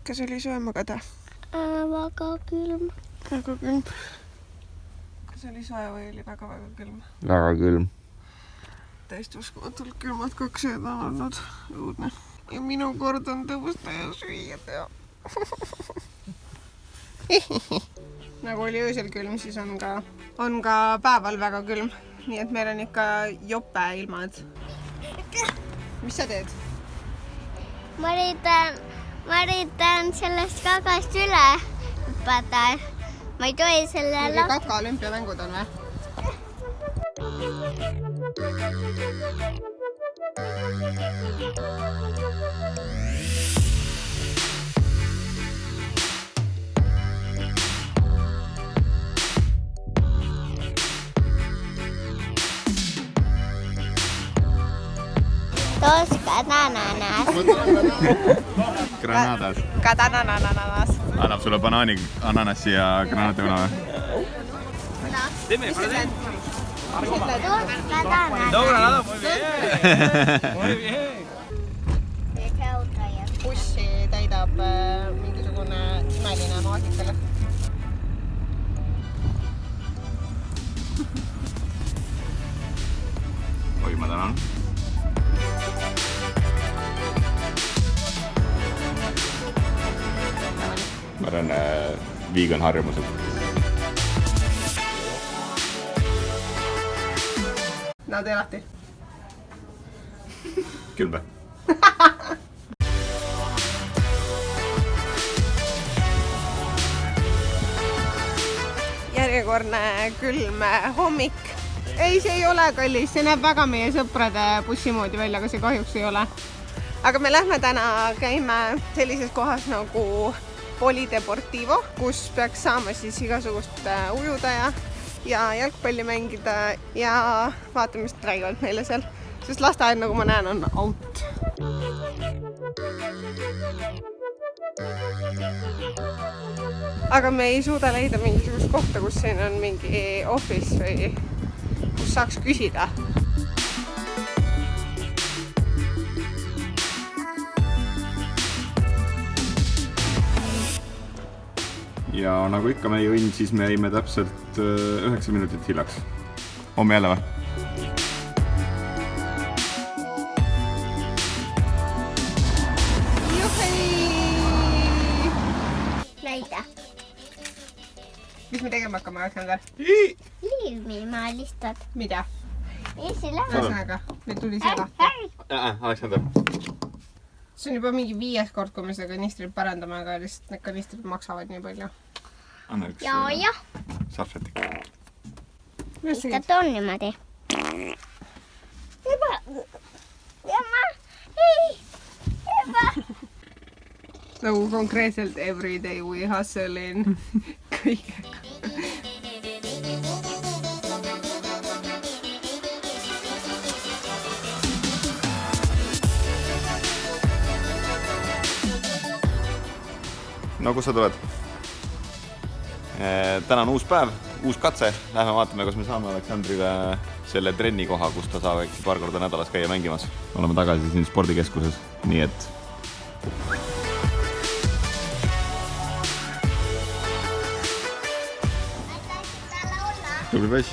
Kas oli soe magada? Väga külm. Väga külm. Kas oli soe või oli väga-väga külm? Väga külm. Täiesti uskumatult külmad 2 ööd on olnud õudne. Ja minu kord on tõusta ja süüa teha. Nagu oli öösel külm, siis on ka päeval väga külm. Nii et meil on ikka jope ilmad. Mis sa teed? Ma üritan sellest kakast üle hüpata. Ma ei tohi selle lasta. Kaka olümpiamängud on või? Dos bananas. Granadas. Ananas. Annab sulle banaani, ananassi ja granaatiõuna või? Mis sa teed? Dos bananas. No, Granada, muy bien. Muy bien. Bussi täidab mingisugune imeline maasikale. Oi, ma tänan. Ma arvan vegan harjumused. No tee lahti. Külm või? Järjekordne külm hommik. Ei, see ei ole kallis, see näeb väga meie sõprade bussi moodi välja, aga see kahjuks ei ole. Aga me lähme täna käime sellises kohas nagu Polideportivo, kus peaks saama siis igasugust ujuda ja jalgpalli mängida ja vaatame, mis räägivad meile seal. Sest lasteaed, nagu ma näen, on out. Aga me ei suuda leida mingisugust kohta, kus siin on mingi office või kus saaks küsida. Ja nagu ikka me jõin, siis me jäime täpselt 9 minutit hiljaks. Homme jälle või? Juhei! Näida. Mis me tegema hakkame, Aleksander? Liivima listad. Mida? Eesi lähe. Ühesõnaga, meil tuli see lahti. Aleksander. See on juba mingi 5. kord, kui me seda kanistrit parandame, aga lihtsalt need kanistrid maksavad nii palju. Anna üks Ja. sarfetik. Listad on niimoodi. Juba. Ei. Nagu konkreetselt everyday we hustle in kõigega. No kus sa tuled? Täna on uus päev, uus katse. Lähme vaatame, kas me saame Aleksandrile selle trenni koha, kus ta saab äkki paar korda nädalas käia mängimas. Oleme tagasi siin spordikeskuses, nii et... Tubli poiss.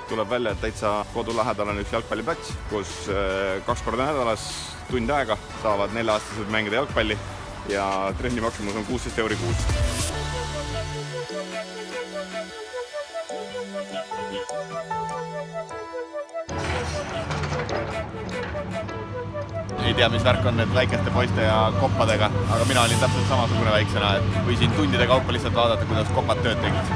Tuleb välja, et täitsa kodu lähedal on üks jalgpalliplats, kus 2 korda nädalas tund aega saavad 4-aastased mängida jalgpalli ja trenni maksumus on 16 € kuus. Ei tea, mis värk on need väikeste poiste ja koppadega, aga mina olin täpselt samasugune väiksena, et võisin tundide kaupa lihtsalt vaadata, kuidas kopad tööd tegid.